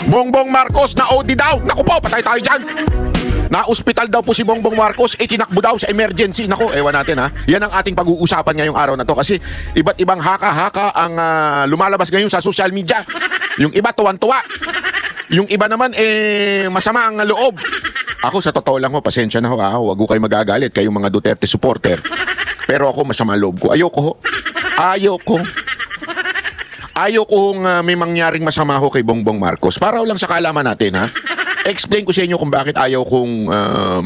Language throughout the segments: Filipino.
Bongbong Marcos na OD daw. Naku po, patay tayo dyan. Na-hospital daw po si Bongbong Marcos, tinakbo daw sa emergency. Naku, ewan natin ha. Yan ang ating pag-uusapan ngayong araw na to kasi iba't ibang haka-haka ang lumalabas ngayon sa social media. Yung iba tuwan-tuwa. Yung iba naman masama ang loob. Ako sa totoo lang ho, pasensya na ho ha. Huwag ho kayo magagalit kayong mga Duterte supporter. Pero ako masama ang loob ko. Ayoko ho. Ayoko may mangyaring masama ho kay Bongbong Marcos. Para lang sa kaalaman natin ha. Explain ko sa inyo kung bakit ayaw kong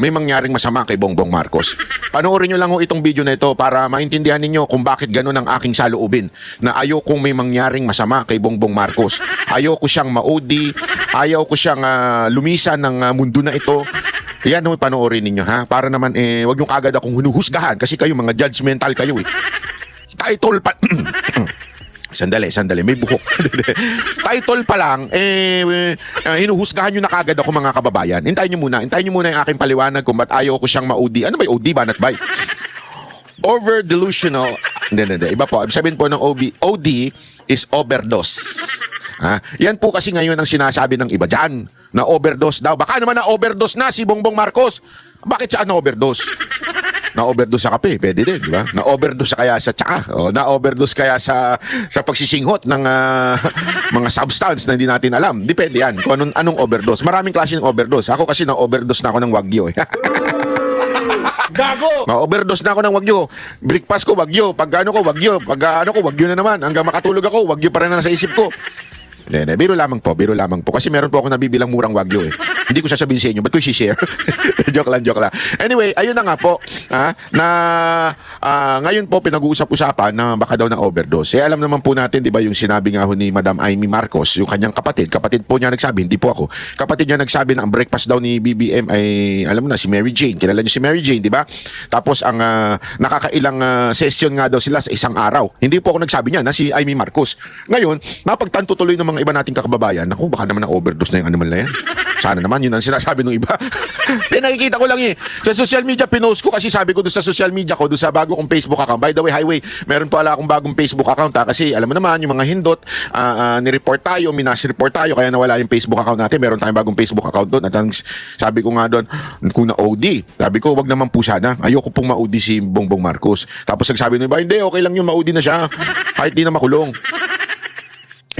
may mangyaring masama kay Bongbong Marcos. Panoorin nyo lang ho itong video na ito para maintindihan ninyo kung bakit ganun ang aking saloobin na ayaw kong may mangyaring masama kay Bongbong Marcos. Ayaw ko siyang ma-OD, ayaw ko siyang lumisan ng mundo na ito. Yan ho, panoorin ninyo ha. Para naman wag nyo kagad akong hunuhusgahan kasi kayo mga judgmental kayo Title pa... Sandali, may buhok. Title pa lang, hinuhusgahan nyo na kagad ako mga kababayan. Hintayin nyo muna yung aking paliwanag kung ba't ayaw ko siyang ma-OD. Ano ba yung OD, banat bay? Over delusional. Hindi. Iba po. Sabihin po ng OD is overdose. Yan po kasi ngayon ang sinasabi ng iba dyan. Na overdose daw. Baka naman na overdose na si Bongbong Marcos. Bakit siya na-overdose? Na-overdose sa kape, pwede din, di ba? Na-overdose kaya sa tsaka, na-overdose kaya sa pagsisinghot ng mga substance na hindi natin alam. Depende yan kung anong overdose. Maraming klase ng overdose. Ako kasi na-overdose na ako ng Wagyu. Gago! Na-overdose na ako ng Wagyu. Breakfast ko Wagyu, pag ano ko Wagyu, pag ano ko Wagyu na naman. Hanggang makatulog ako, Wagyu pa rin na nasa isip ko. Hindi, biro lamang po. Kasi meron po ako nabibilang murang Wagyu Hindi ko sasabihin sa inyo, ba't ko i-share? joke lang. Anyway, ayun na nga po, ngayon po pinag-uusap-usapan na baka daw na overdose. Alam naman po natin, di ba, yung sinabi nga ho ni Madam Amy Marcos, yung kanyang kapatid po niya nagsabi, hindi po ako. Kapatid niya nagsabi na ang breakfast daw ni BBM ay, alam mo na, si Mary Jane. Kilala niyo si Mary Jane, di ba? Tapos ang nakakailang session nga daw sila sa isang araw. Hindi po ako nagsabi niya na si Amy Marcos. Ngayon, napagtanto tuloy ng mga iba nating kakababayan, naku, baka naman na overdose na yung animal na yan. Sana naman, yun ang sinasabi ng iba. Nakikita ko lang sa social media, pinost ko kasi sabi ko doon sa social media ko, doon sa bago kong Facebook account. By the way, highway, meron pala akong bagong Facebook account kasi alam mo naman, yung mga hindot, ni-report tayo, minas-report tayo, kaya nawala yung Facebook account natin. Meron tayong bagong Facebook account doon. At sabi ko nga doon, kung na-OD, sabi ko, wag naman po sana. Ayoko pong ma-OD si Bongbong Marcos. Tapos nagsabi ng iba, hindi, okay lang yung ma-OD na siya. Kahit di na makulong.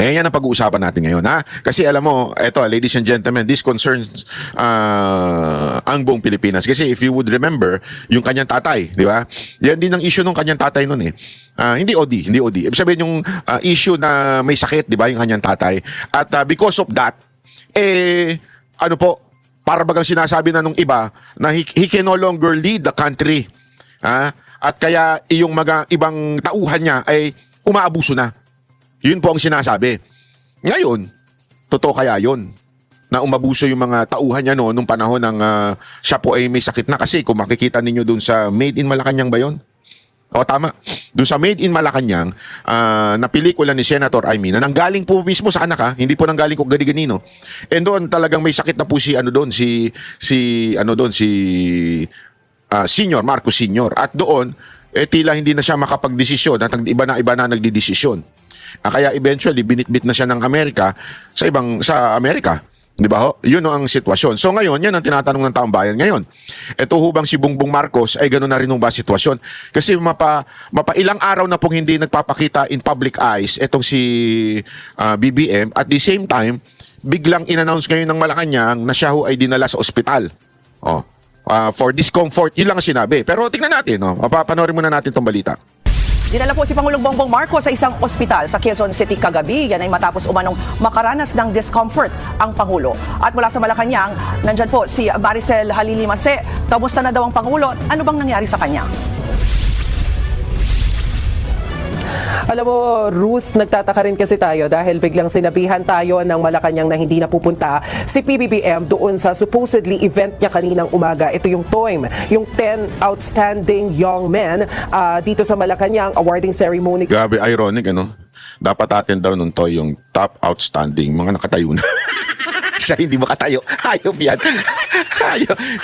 Yan ang pag-uusapan natin ngayon, ha? Kasi alam mo, eto, ladies and gentlemen, this concerns ang buong Pilipinas. Kasi if you would remember, yung kanyang tatay, di ba? Yan din ang issue ng kanyang tatay noon hindi OD. Ibig sabihin yung issue na may sakit, di ba, yung kanyang tatay. At because of that, ano po, para bagang sinasabi na nung iba, na he can no longer lead the country. At kaya yung mga ibang tauhan niya ay umaabuso na. Yun po ang sinasabi. Ngayon, totoo kaya yun? Na umabuso yung mga tauhan niya nung panahon ng siya po ay may sakit na. Kasi kung makikita ninyo dun sa Made in Malacanang ba yun? O tama. Dun sa Made in Malacanang, na pelikula ni Senator Amy, na nanggaling po mismo sa anak hindi po nanggaling ko gani-ganino. And doon talagang may sakit na po si Senior, Marcos Senior. At doon, tila hindi na siya makapagdesisyon at iba na nagdidesisyon. Kaya eventually binitbit na siya ng Amerika sa Amerika. Di ba ho? Yun ang sitwasyon. So ngayon, yan ang tinatanong ng taong bayan ngayon. Ito hubang si Bongbong Marcos ay gano'n na rin ba sitwasyon? Kasi mapailang araw na pong hindi nagpapakita in public eyes itong si BBM. At the same time, biglang in-announce ngayon ng Malacanang na siya ho ay dinala sa ospital. For discomfort, yun lang ang sinabi. Pero tingnan natin, panoorin muna natin itong balita. Dinala po si Pangulong Bongbong Marcos sa isang ospital sa Quezon City kagabi. Yan ay matapos umanong makaranas ng discomfort ang Pangulo. At mula sa Malacanang, nandyan po si Maricel Halili-Mase. Kamusta na daw ang Pangulo? Ano bang nangyari sa kanya? Alam mo, Ruth, nagtataka rin kasi tayo dahil biglang sinabihan tayo ng Malacanang na hindi napupunta si PBBM doon sa supposedly event niya kaninang umaga. Ito yung TOYM, yung 10 Outstanding Young Men dito sa Malacanang awarding ceremony. Grabe, ironic, Dapat atin daw nung Toy yung top outstanding, mga nakatayo na. Siya hindi makatayo. Hayop yan.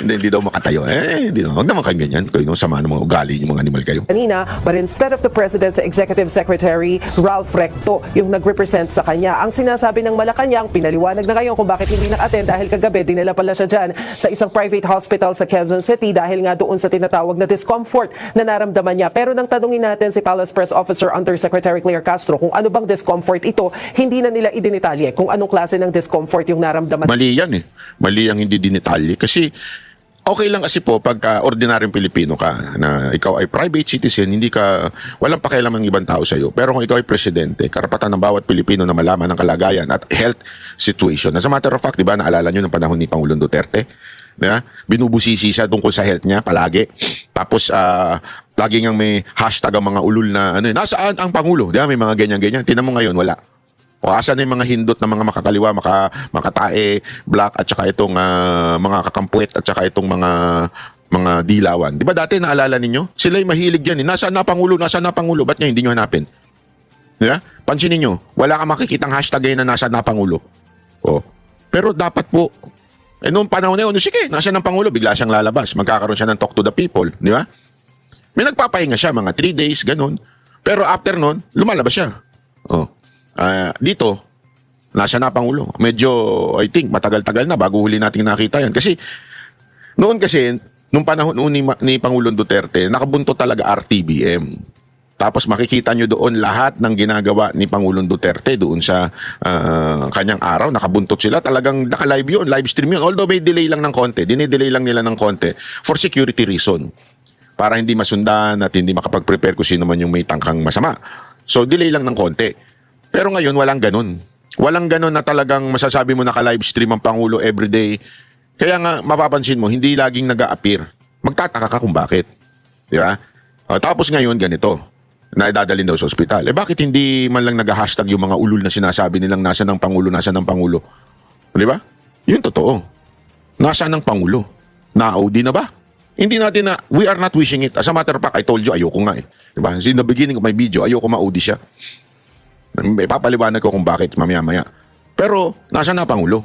Hindi daw makatayo. Hindi daw. Huwag naman kayo ganyan. Kayo no, sama ng mga ugali yung mga animal kayo. Kanina, but instead of the President's Executive Secretary, Ralph Recto, yung nag-represent sa kanya. Ang sinasabi ng Malacanang, pinaliwanag na ngayon kung bakit hindi naka-attend dahil kagabi, dinala pala siya dyan sa isang private hospital sa Quezon City dahil nga doon sa tinatawag na discomfort na naramdaman niya. Pero nang tanungin natin si Palace Press Officer Undersecretary Claire Castro kung ano bang discomfort ito, hindi na nila idinitalye kung anong klase ng discomfort yung naramdaman. Mali yan eh. Mali ang hindi dinitalye. Kasi okay lang kasi po pagka ordinaryong Pilipino ka na ikaw ay private citizen, hindi ka, walang pakialam ng ibang tao sa'yo. Pero kung ikaw ay presidente, karapatan ng bawat Pilipino na malaman ang kalagayan at health situation. As a matter of fact, di ba, naalala nyo ng panahon ni Pangulong Duterte? Diba? Binubusisi siya tungkol sa health niya palagi. Tapos, lagi ngang may hashtag ang mga ulul na, nasaan ang Pangulo? Diba? May mga ganyan-ganyan. Tinan mo ngayon, wala. O asan na yung mga hindot na mga makakaliwa, makatae, black, at saka itong mga kakampuet, at saka itong mga dilawan. Di ba dati naalala ninyo? Sila'y mahilig yan. Nasaan na Pangulo? Nasaan na Pangulo? Ba't ngayon hindi nyo hanapin? Di ba? Pansinin nyo, wala kang makikitang hashtag ngayon na nasaan na Pangulo. O. Pero dapat po, noong panahon na yun, sige, nasaan ang Pangulo? Bigla siyang lalabas. Magkakaroon siya ng talk to the people. Di ba? May nagpapahinga siya, mga 3 days, ganun. Pero after nun, lumalabas siya. O. Dito, nasa na Pangulo. Medyo, I think, matagal-tagal na bago huli nating nakita yan. Kasi, noon kasi, nung panahon ni Pangulong Duterte, nakabunto talaga RTBM. Tapos makikita nyo doon lahat ng ginagawa ni Pangulong Duterte doon sa kanyang araw. Nakabuntot sila. Talagang naka-live yun, live stream yun. Although may delay lang ng konti. Dinidelay lang nila ng konti for security reason. Para hindi masundan at hindi makapag-prepare kung sino man yung may tangkang masama. So, delay lang ng konti. Pero ngayon, walang ganun. Walang ganun na talagang masasabi mo naka-live stream ang Pangulo everyday. Kaya nga, mapapansin mo, hindi laging nag-a-appear. Magtataka ka kung bakit. Di ba? Tapos ngayon, ganito. Na idadalhin daw sa ospital. Bakit hindi man lang nag-hashtag yung mga ulul na sinasabi nilang nasa ng Pangulo, nasa ng Pangulo? Di ba? Yun totoo. Nasa ng Pangulo? Na-OD na ba? Hindi natin na, we are not wishing it. As a matter of fact, I told you, ayoko nga eh. Di ba? In the beginning of my video, ayoko ma-OD siya. Papaliwanag ko kung bakit mamaya-maya. Pero, nasaan na Pangulo?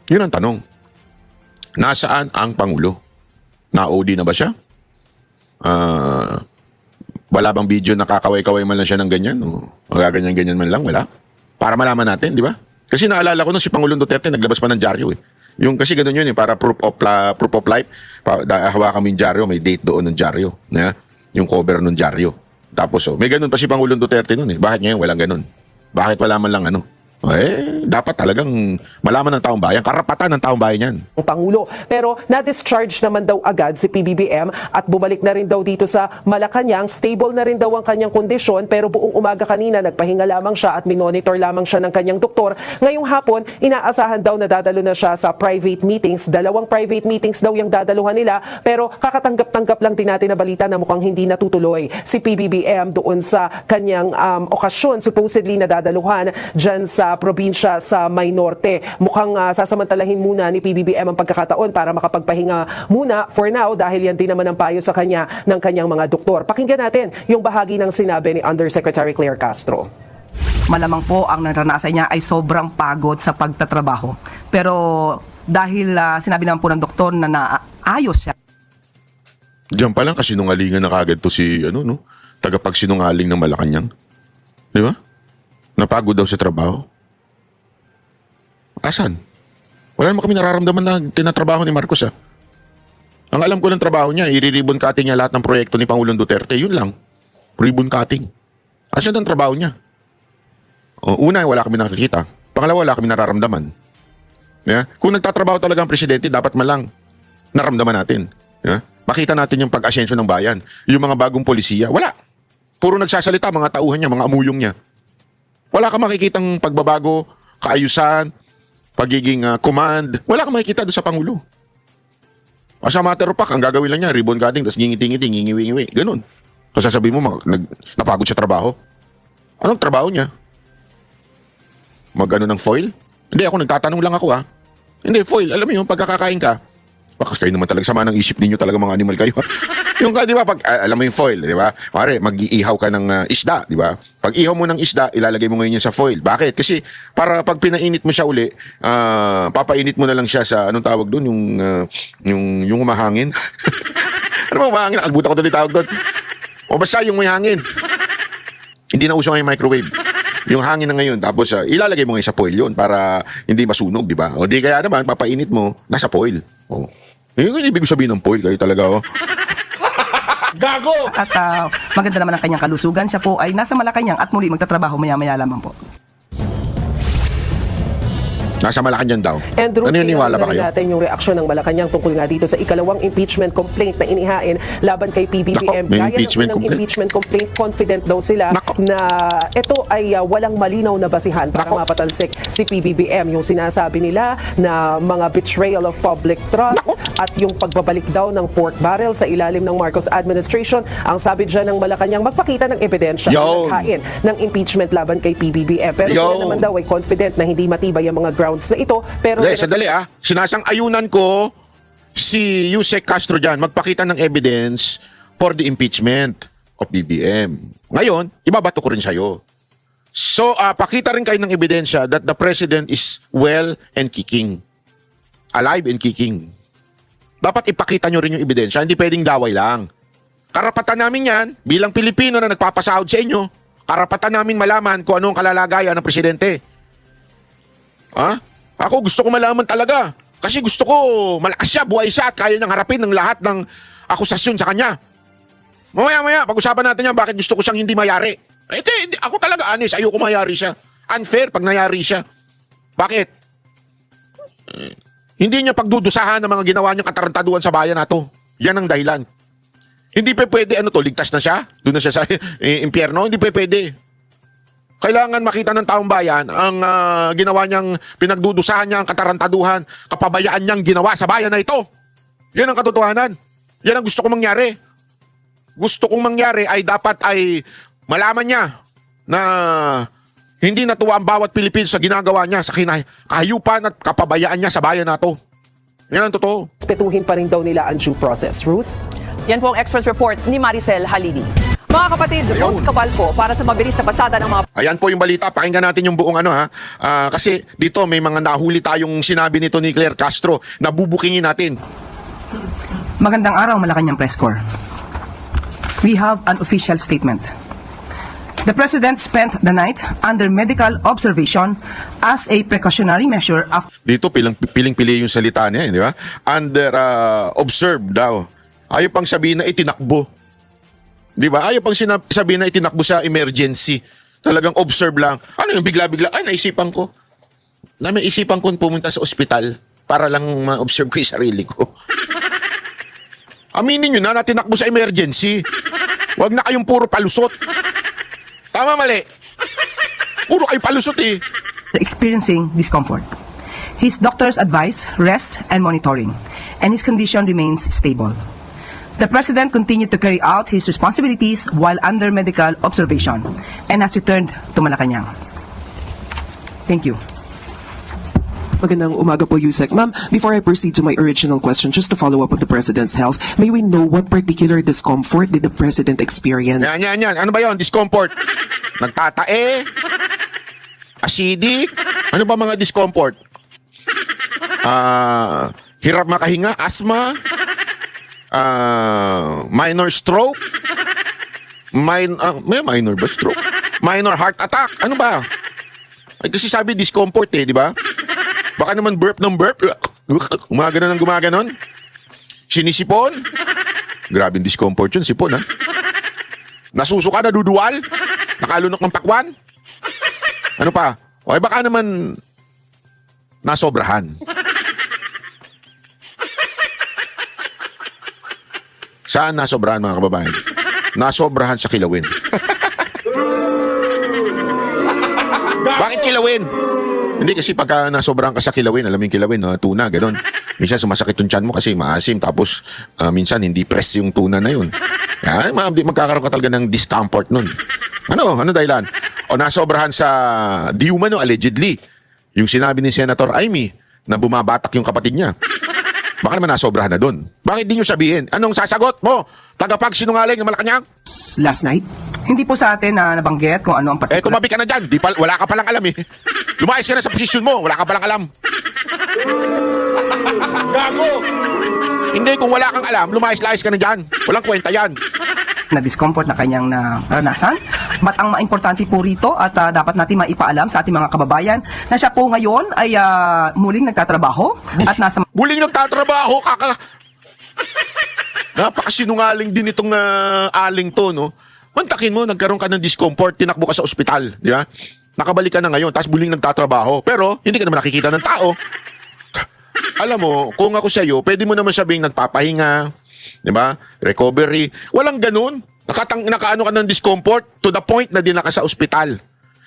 Yun ang tanong. Nasaan ang Pangulo? Na-OD na ba siya? Wala bang video na kakaway-kaway man lang siya ng ganyan? O gaganyan-ganyan man lang? Wala. Para malaman natin, di ba? Kasi naalala ko nung si Pangulong Duterte, naglabas pa ng dyaryo eh. Yung kasi ganun yun eh, para proof of life. Hawakan mo yung dyaryo, may date doon ng dyaryo. Yung cover ng dyaryo. Tapos, may ganun pa si Pangulong Duterte nun eh. Bakit ngayon walang ganun? Bakit wala man lang dapat talagang malaman ng taong bayan, karapatan ng taong bayan yan. Ang Pangulo. Pero na-discharge naman daw agad si PBBM at bumalik na rin daw dito sa Malacanang. Stable na rin daw ang kanyang kondisyon pero buong umaga kanina nagpahinga lamang siya at minonitor lamang siya ng kanyang doktor. Ngayong hapon, inaasahan daw na dadalo na siya sa private meetings. 2 private meetings daw yung dadaluhan nila pero kakatanggap-tanggap lang din natin na balita na mukhang hindi natutuloy si PBBM doon sa kanyang okasyon supposedly na dadaluhan dyan sa probinsya sa Maynorte. Mukhang sasamantalahin muna ni PBBM ang pagkakataon para makapagpahinga muna for now dahil yan din naman ang payo sa kanya ng kanyang mga doktor. Pakinggan natin yung bahagi ng sinabi ni Undersecretary Claire Castro. Malamang po ang naranasan niya ay sobrang pagod sa pagtatrabaho. Pero dahil sinabi naman po ng doktor na naayos siya. Diyan pa lang kasinungalingan na kagad to si tagapagsinungaling ng Malacanang. Di ba? Napagod daw sa trabaho. Asan? Wala naman kami nararamdaman na tinatrabaho ni Marcos Ang alam ko ng trabaho niya, i-ribbon cutting niya lahat ng proyekto ni Pangulong Duterte. Yun lang. Ribbon cutting. Asan ang trabaho niya? Una, wala kami nakikita. Pangalawa, wala kami nararamdaman. Kung nagtatrabaho talaga ang presidente, dapat malang naramdaman natin. Makita natin yung pag-asensyo ng bayan. Yung mga bagong polisiya. Wala. Puro nagsasalita, mga tauhan niya, mga amuyong niya. Wala kang makikitang pagbabago, kaayusan, pagiging command. Wala kang makikita doon sa Pangulo. As a matter of fact, ang gagawin lang niya, ribbon cutting, tapos ngingiti-ngiti, ngingiwi-ngiwi. Ganun. So sasabihin mo, napagod sa trabaho. Anong trabaho niya? Mag-ano ng foil? Hindi, ako nagtatanong lang ako Hindi, foil. Alam mo yung pagkakakain ka, baka kayo naman talaga sama ng isip ninyo talaga mga animal kayo Yung di ba pag alam mo yung foil, di ba? Pare, mag-iihaw ka ng isda, di ba? Pag ihaw mo ng isda, ilalagay mo ngayon yun sa foil. Bakit? Kasi para pag pinainit mo siya uli, papainit mo na lang siya sa anong tawag doon, yung humahangin. Ano ba humahangin? Nakalimutan ko doon yung tawag doon. O basta yung may hangin. Hindi na uso ngayon microwave. Yung hangin na ngayon, tapos ilalagay mo ngayon sa foil yun para hindi masunog, di ba? O di kaya naman, papainit mo, nasa foil. O. Yung ibig sabihin ng foil, kayo talaga, oh. At maganda naman ang kanyang kalusugan. Siya po ay nasa Malacanang at muli magtatrabaho maya-maya lamang po. Nasa Malacanang daw. And Ruth, Naniniwala ba tingnan kayo? natin yung reaksyon ng Malacanang tungkol nga dito sa ikalawang impeachment complaint na inihain laban kay PBBM. Nako, may Gaya impeachment ng unang complaint. impeachment complaint, confident daw sila Nako. na ito ay walang malinaw na basihan para Nako. mapatalsik si PBBM. Yung sinasabi nila na mga betrayal of public trust at yung pagbabalik daw ng pork barrel sa ilalim ng Marcos administration. Ang sabi dyan ng Malacanang, magpakita ng ebidensya Yun. ng naghain ng impeachment laban kay PBBM. Pero sila Yun. naman daw ay confident na hindi matibay ang mga grounds na ito. Pero Sandali sinasang-ayunan ko si Yusek Castro dyan magpakita ng evidence for the impeachment of BBM. Ngayon, ibabato ko rin sa'yo. So, pakita rin kayo ng ebidensya that the president is well and kicking. Alive and kicking. Dapat ipakita nyo rin yung ebidensya, hindi pwedeng daway lang. Karapatan namin yan, bilang Pilipino na nagpapasahod sa inyo, karapatan namin malaman kung anong kalalagayan ng presidente. Ako gusto ko malaman talaga. Kasi gusto ko malakas siya, buhay siya at kaya niyang harapin ng lahat ng akusasyon sa kanya. Mamaya, pag-usapan natin yan, bakit gusto ko siyang hindi mayari. Ako talaga honest, ayoko mayari siya. Unfair pag nayari siya. Bakit? Hindi niya pagdudusahan ng mga ginawa niyang katarantaduhan sa bayan na to. Yan ang dahilan. Hindi pa pwede, ligtas na siya? Doon na siya sa impyerno? Hindi pa pwede. Kailangan makita ng taong bayan ang ginawa niyang pinagdudusahan niya, ang katarantaduhan, kapabayaan niyang ginawa sa bayan na ito. Yan ang katotohanan. Yan ang gusto kong mangyari. Gusto kong mangyari ay dapat ay malaman niya na hindi natuwa ang bawat Pilipino sa ginagawa niya, sa kahayupan at kapabayaan niya sa bayan na ito. Yan ang totoo. respetuhin pa rin daw nila ang due process. Ruth? Yan po ang Express Report ni Maricel Halili. Mga kapatid, Ruth Cabalco para sa mabilis na pasada ng mga Ayan po yung balita. Pakinggan natin yung buong kasi dito may mga nahuli tayong sinabi nito ni Claire Castro na bubukingin natin. Magandang araw, Malacanang Press Corps. We have an official statement. The President spent the night under medical observation as a precautionary measure of Dito piling-pili yung salita niya, di ba? Under observed daw. Ayaw pang sabihin na itinakbo. Di ba? Ayaw pang sabihin na itinakbo sa emergency. Talagang observe lang. Ano yung bigla-bigla? Ay, naisipan ko. May isipan ko pumunta sa ospital para lang ma-observe ko yung sarili ko. Aminin nyo na tinakbo sa emergency. Huwag na kayong puro palusot. Tama, mali. Puro kayo palusot eh. experiencing discomfort. His doctors advise rest and monitoring, and his condition remains stable. The President continued to carry out his responsibilities while under medical observation and has returned to Malacanang. Thank you. Magandang umaga po, Yusek. Ma'am, before I proceed to my original question, just to follow up on the President's health, may we know what particular discomfort did the President experience? Yan. Ano ba yon? Discomfort? Nagtatae? Acidic? Ano ba mga discomfort? Hirap makahinga? Asthma? Minor stroke? May minor ba stroke? Minor heart attack? Ano ba? Ay, kasi sabi discomfort di ba? Baka naman burp ng burp. Gumaganon ng gumaganon. Sinisipon. Grabing discomfort yun, sipon ha. Nasusuka, naduduwal. Nakalunok ng pakwan. Ano pa? O baka naman nasobrahan. Saan nasobrahan mga kababayan? Nasobrahan sa kilawin. Bakit kilawin? Hindi kasi pagka nasobrahan ka sa kilawin, alam mo yung kilawin, no? Tuna, gano'n. Minsan sumasakit yung tiyan mo kasi maasim, tapos minsan hindi press yung tuna na yun. Kaya magkakaroon ka talaga ng discomfort nun. Ano dahilan? O nasobrahan sa di umano, allegedly. Yung sinabi ni Senator Amy na bumabatak yung kapatid niya. Baka naman nasobrahan na dun. Bakit di nyo sabihin? Anong sasagot mo? Tagapagsinungaling ng Malacanang? Last night? Hindi po sa atin na nabanggit kung ano ang Eh, particular. tumabi ka na dyan. Wala ka palang alam eh. Lumayas ka na sa posisyon mo. Wala ka palang alam. Gago! Hindi, kung wala kang alam, lumayas-layas ka na dyan. Walang kwenta yan. na discomfort na kanyang naranasan. But ang importante po rito at dapat natin maipaalam sa ating mga kababayan na siya po ngayon ay muling nagtatrabaho at nasa Muling nagtatrabaho, Napakasinungaling din itong aling to, no? Mantakin mo, nagkaroon ka ng discomfort, tinakbo ka sa ospital, di ba? Nakabalik ka na ngayon, tapos muling nagtatrabaho. Pero, hindi ka naman nakikita ng tao. Alam mo, kung ako sa'yo, pwede mo naman sabing nagpapahinga, di ba? Recovery. Walang ganun. Nakaano ka ng discomfort to the point na din ka sa ospital.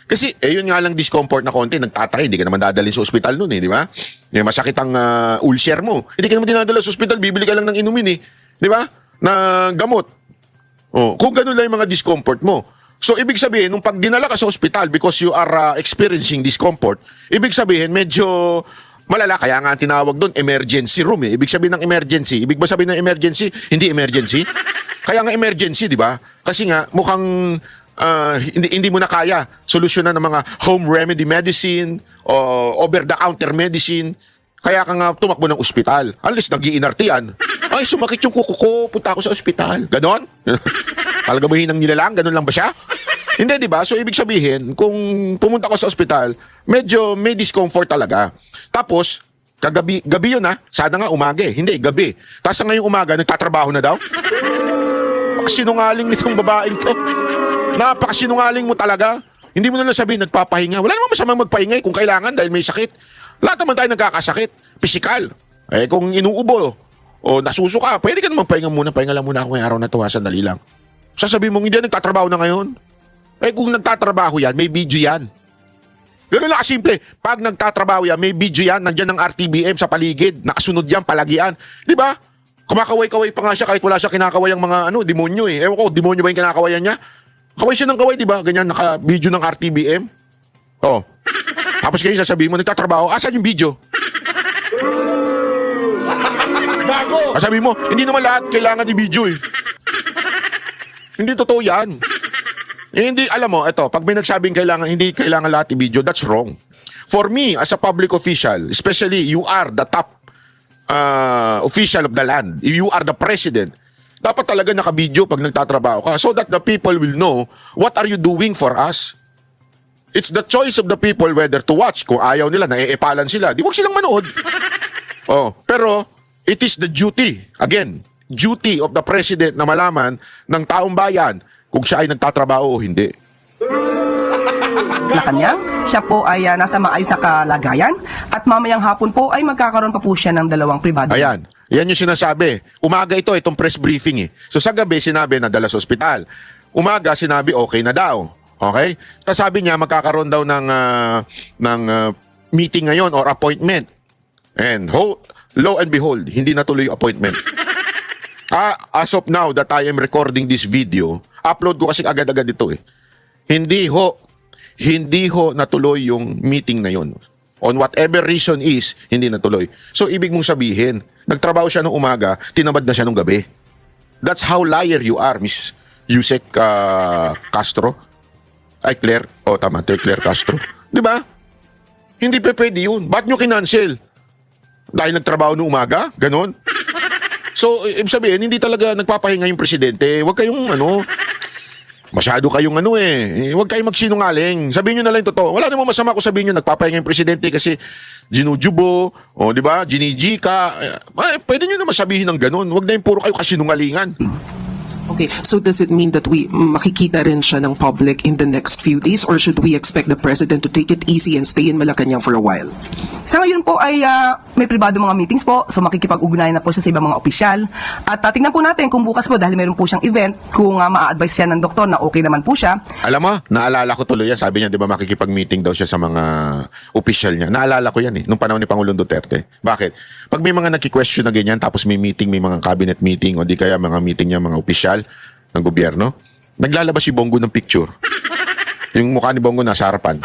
Kasi, yun nga lang discomfort na konti, nagtatay, hindi ka naman dadalhin sa ospital nun di ba? Masakit ang ulcer mo. Hindi ka naman dinadala sa ospital, bibili ka lang ng inumin di ba? Na gamot. Kung ganun lang yung mga discomfort mo. So, ibig sabihin, nung pag dinala ka sa ospital because you are experiencing discomfort, ibig sabihin, medyo malala, kaya nga ang tinawag doon, emergency room Ibig sabihin ng emergency. Ibig ba sabihin ng emergency? Hindi emergency. Kaya nga emergency, di ba? Kasi nga, mukhang hindi mo na kaya solusyonan ng mga home remedy medicine o over-the-counter medicine. Kaya ka nga tumakbo ng ospital. Unless nag-iinartian. Ay, sumakit yung kuko ko, punta ako sa ospital. Ganon? Talaga ba hinang nilalang? Ganon lang ba siya? Hindi, di ba? So, ibig sabihin, kung pumunta ko sa ospital, medyo may discomfort talaga. Tapos, gabi yun Sana nga umaga Hindi, gabi. Tapos ngayong umaga, nagtatrabaho na daw? Sinungaling nitong babaeng to. Napakasinungaling mo talaga. Hindi mo na lang sabihin, nagpapahinga. Wala namang masamang magpahinga kung kailangan dahil may sakit. Lahat naman tayo nagkakasakit. Pisikal. Kung inuubo o nasusuka, pwede ka naman pahinga muna. Pahinga lang muna ako ngayong araw na to. Sandali lang. Sasabihin mong hindi nagtatrabaho na ngayon. Kung nagtatrabaho yan, may video yan. Ganun lang kasimple. Pag nagtatrabaho yan, may video yan. Nandyan ng RTBM sa paligid. Nakasunod yan, palagian. Di ba? Kumakaway-kaway pa nga siya kahit wala siya kinakaway ang mga demonyo Ewan ko, demonyo ba yung kinakawayan niya? Kaway siya ng kaway, di ba? Ganyan, naka-video ng RTBM. Tapos kayo sasabihin mo, nagtatrabaho, asan yung video? Sabihin mo, hindi naman lahat kailangan i-video Hindi totoo yan. Hindi, alam mo, pag may nagsabing hindi kailangan lahat i-video, that's wrong. For me, as a public official, especially you are the top official of the land, you are the president, dapat talaga naka-video pag nagtatrabaho ka so that the people will know what are you doing for us. It's the choice of the people whether to watch. Kung ayaw nila, naeepalan sila, di wag silang manood. Pero it is the duty, again, duty of the president na malaman ng taong bayan kung siya ay nagtatrabaho o hindi. Malacanang. Siya po ay nasa maayos na kalagayan at mamayang hapon po ay magkakaroon pa po siya ng 2 pribado. Ayan. Yan yung sinasabi. Umaga itong press briefing So sa gabi, sinabi na dala sa ospital. Umaga, sinabi okay na daw. Okay? Tapos sabi niya, magkakaroon daw ng meeting ngayon or appointment. And lo and behold, hindi natuloy yung appointment. As of now that I am recording this video, upload ko kasi agad-agad ito Hindi ho natuloy yung meeting na yon. On whatever reason is, hindi natuloy. So, ibig mong sabihin, nagtrabaho siya nung umaga, tinamad na siya nung gabi. That's how liar you are, Miss Yusek Castro. Ay, Claire. Tama. Claire Castro. Di ba? Hindi pwede yun. Ba't nyo kinancel? Dahil nagtrabaho nung umaga? Ganon? So, ibig sabihin, hindi talaga nagpapahinga yung presidente. Huwag kayong masyado kayong huwag kayong magsinungaling. Sabihin nyo na lang yung totoo. Wala namang masama kung sabihin nyo nagpapahinga yung presidente kasi ginujubo, di ba, ginijika. Pwede nyo naman sabihin ng ganun. Huwag na yung puro kayo kasinungalingan. Okay, so does it mean that makikita rin siya ng public in the next few days or should we expect the president to take it easy and stay in Malacanang for a while? Sa ngayon po ay may pribado mga meetings po, so makikipag-ugnayan na po siya sa ibang mga opisyal. At tingnan po natin kung bukas po dahil meron po siyang event, kung ma-advise siya ng doktor na okay naman po siya. Alam mo, naalala ko tuloy yan. Sabi niya, di ba, makikipag-meeting daw siya sa mga opisyal niya. Naalala ko yan nung panahon ni Pangulong Duterte. Bakit? Pag may mga nagki-question na ganyan, tapos may meeting, may mga cabinet meeting, o di kaya mga meeting niya, mga opisyal ng gobyerno, naglalabas si Bongo ng picture. Yung mukha ni Bongo nasa harapan.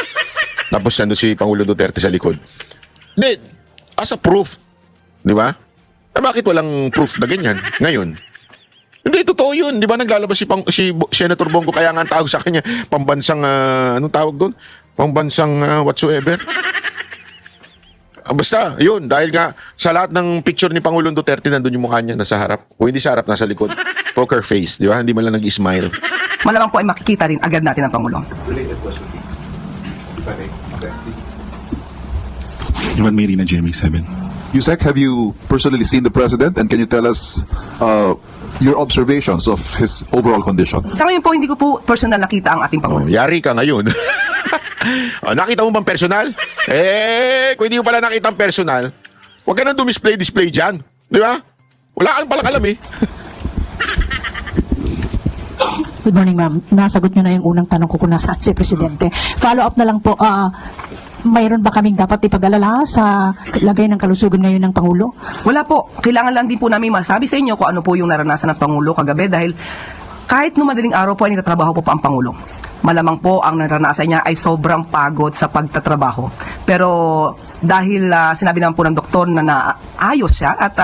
Tapos nandun si Pangulong Duterte sa likod. As a proof, di ba? Bakit walang proof na ganyan ngayon? Hindi, totoo yun. Di ba naglalabas si Senator Bongo, kaya nga ang tawag sa kanya, pambansang, anong tawag doon? Pambansang whatsoever. Basta, yun. Dahil nga, sa lahat ng picture ni Pangulong Duterte, nandun yung mukha niya, nasa harap. O hindi sa harap, nasa likod. Poker face, di ba? Hindi man lang nag-smile. Malamang po ay makikita rin agad natin ang Pangulo. Ivan Merina, GMA7. Yusek, have you personally seen the president, and can you tell us your observations of his overall condition? Sa ngayon po, hindi ko po personal nakita ang ating Oh, Pangulo. yari ka ngayon. Nakita mo bang personal? Kung hindi mo pala nakita ang personal, huwag ka nang display dyan. Di ba? Wala kang palang alam eh. Good morning, ma'am. Nasagot nyo na yung unang tanong ko kung nasaan si Presidente. Follow up na lang po, mayroon ba kaming dapat ipag-alala sa lagay ng kalusugan ngayon ng Pangulo? Wala po. Kailangan lang din po namin masabi sa inyo kung ano po yung naranasan ng Pangulo kagabi dahil kahit nung madaling araw po ay nagtatrabaho po pa ang Pangulo. Malamang po ang naranasan niya ay sobrang pagod sa pagtatrabaho. Pero dahil sinabi naman po ng doktor na naayos siya at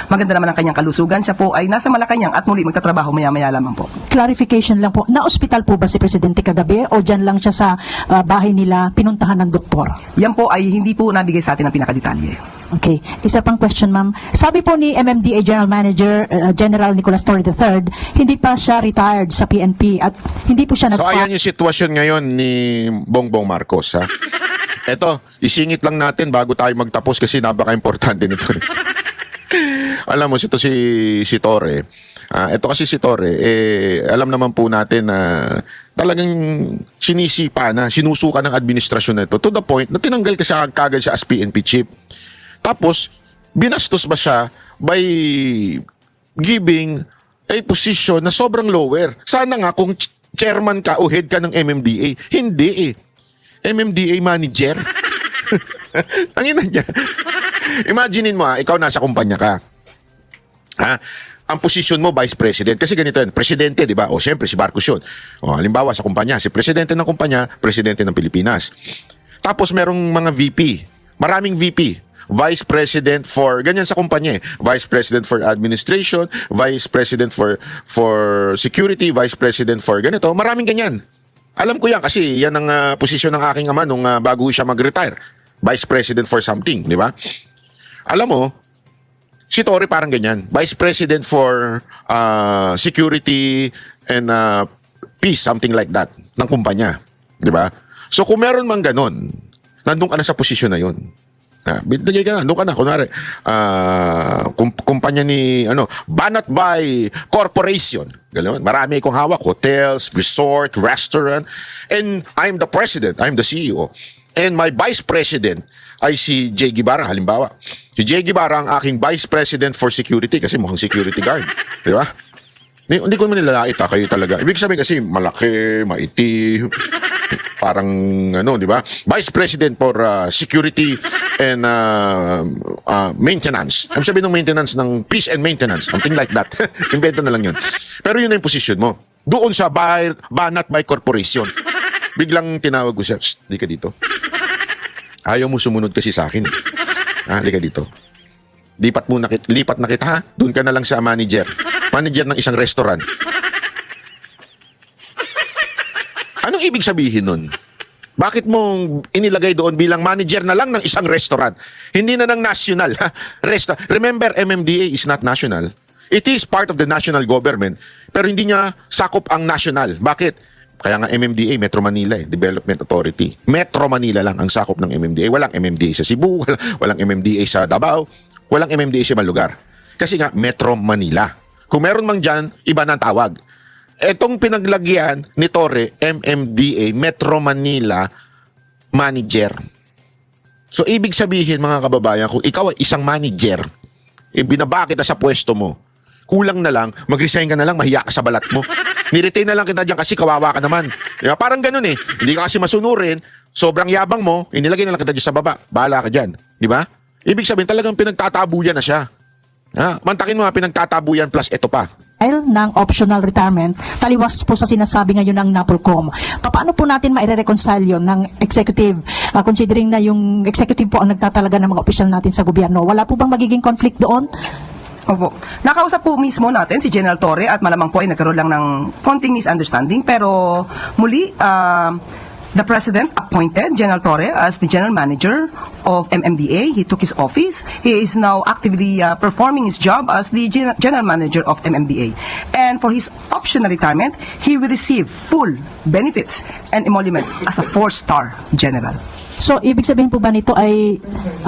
maganda naman ang kanyang kalusugan, siya po ay nasa Malacanang at muli magtatrabaho maya-maya lamang po. Clarification lang po, na-ospital po ba si Presidente kagabi o dyan lang siya sa bahay nila pinuntahan ng doktor? Yan po ay hindi po nabigay sa atin ang pinakadetalye. Okay. Isa pang question, ma'am. Sabi po ni MMDA General Manager General Nicolas Torre III, hindi pa siya retired sa PNP at hindi po siya So ayan yung sitwasyon ngayon ni Bongbong Marcos, ha? Eto, isingit lang natin bago tayo magtapos kasi napaka-importante nito. Alam mo, si Torre. Ito kasi si Torre, alam naman po natin na talagang sinisipa na, sinusuka ng administrasyon na ito to the point na tinanggal ka siya kagad siya as PNP chief. Tapos, binastos ba siya by giving a position na sobrang lower? Sana nga kung chairman ka o head ka ng MMDA. Hindi eh. MMDA manager. Ang ina niya. Imaginein mo ikaw nasa kumpanya ka. Ang posisyon mo, Vice President. Kasi ganito yan, Presidente, di ba? O, siyempre, si Marcos yun. O, halimbawa, sa kumpanya, si Presidente ng kumpanya, Presidente ng Pilipinas. Tapos, merong mga VP. Maraming VP. Vice President for, ganyan sa kumpanya Vice President for Administration, Vice President for Security, Vice President for ganito. Maraming ganyan. Alam ko yan kasi yan ang posisyon ng aking ama nung bago siya mag-retire. Vice President for something, di ba? Alam mo, si Torre parang ganyan. Vice President for Security and Peace, something like that, ng kumpanya. Di ba? So kung meron mang ganon, nandun ka na sa posisyon na yun. Binigay ka na, doon ka na. Kunwari, kumpanya ni, Banat by Corporation. Ganun. Marami akong hawak. Hotels, resort, restaurant. And I'm the president. I'm the CEO. And my vice president ay si Jay Guevara, halimbawa. Si Jay Guevara ang aking vice president for security kasi mukhang security guard. Di ba? Hindi ko naman nilalait kayo talaga. Ibig sabihin kasi malaki, maitim, parang di ba? Vice President for Security and Maintenance. Ang sabihin ng maintenance ng Peace and Maintenance, something like that. Invento na lang yun. Pero yun na yung position mo. Doon sa Banat by Corporation. Biglang tinawag ko siya, di ka dito. Ayaw mo sumunod kasi sa akin. Di ka dito. Lipat na kita ha. Doon ka na lang sa manager. Manager ng isang restaurant. Anong ibig sabihin nun? Bakit mo inilagay doon bilang manager na lang ng isang restaurant? Hindi na ng national. Remember, MMDA is not national. It is part of the national government. Pero hindi niya sakop ang national. Bakit? Kaya nga MMDA, Metro Manila Development Authority. Metro Manila lang ang sakop ng MMDA. Walang MMDA sa Cebu, walang MMDA sa Davao, walang MMDA sa ibang lugar. Kasi nga, Metro Manila. Kung meron mang dyan, iba ng tawag. Etong pinaglagyan ni Torre, MMDA, Metro Manila Manager. So, ibig sabihin, mga kababayan, kung ikaw ay isang manager, binaba kita sa pwesto mo, kulang na lang, mag-resign ka na lang, mahiya ka sa balat mo. Niretain na lang kita dyan kasi kawawa ka naman. Diba? Parang ganun eh. Hindi ka kasi masunurin, sobrang yabang mo, inilagay na lang kita dyan sa baba. Bahala ka dyan. Di ba? Ibig sabihin, talagang pinagtatabuyan na siya. Mantakin mo pinagtatabuyan plus ito pa. Ng optional retirement, taliwas po sa sinasabi ngayon ng NAPOLCOM. Paano po natin maire-reconcile yun ng executive, considering na yung executive po ang nagtatalaga ng mga opisyal natin sa gobyerno? Wala po bang magiging conflict doon? Opo. Nakausap po mismo natin si General Torre at malamang po ay nagkaroon lang ng konting misunderstanding pero muli the President appointed General Torre as the General Manager of MMDA. He took his office. He is now actively performing his job as the General Manager of MMDA. And for his optional retirement, he will receive full benefits and emoluments as a 4-star general. So, ibig sabihin po ba nito ay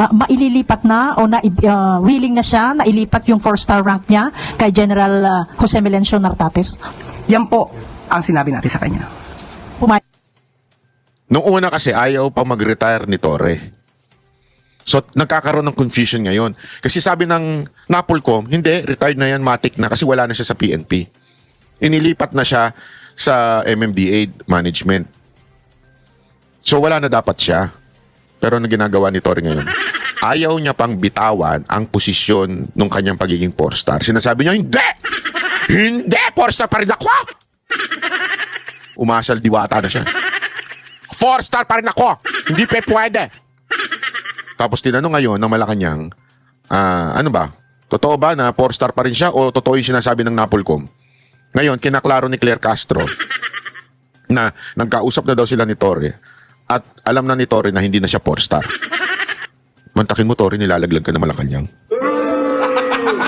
maililipat na o willing na siya na ilipat yung 4-star rank niya kay General Jose Melencio Nartates? Yan po ang sinabi natin sa kanya. Nung una kasi ayaw pa mag-retire ni Torre. So nagkakaroon ng confusion ngayon. Kasi sabi ng Napolcom, hindi, retired na yan, matik na kasi wala na siya sa PNP. Inilipat na siya sa MMDA management. So wala na dapat siya. Pero ano ginagawa ni Torre ngayon? Ayaw niya pang bitawan ang posisyon ng kanyang pagiging 4-star. Sinasabi niya, hindi! Hindi! 4-star pa rin ako! Umasal diwata na siya. 4-star pa rin ako! Hindi pa pwede! Tapos tinanong ngayon ng Malacanang, ano ba? Totoo ba na 4-star pa rin siya o totoo yung sinasabi ng Napolcom? Ngayon, kinaklaro ni Claire Castro na nagkausap na daw sila ni Torre at alam na ni Torre na hindi na siya 4-star. Mantakin mo, Torre, nilalaglag ka na Malacanang.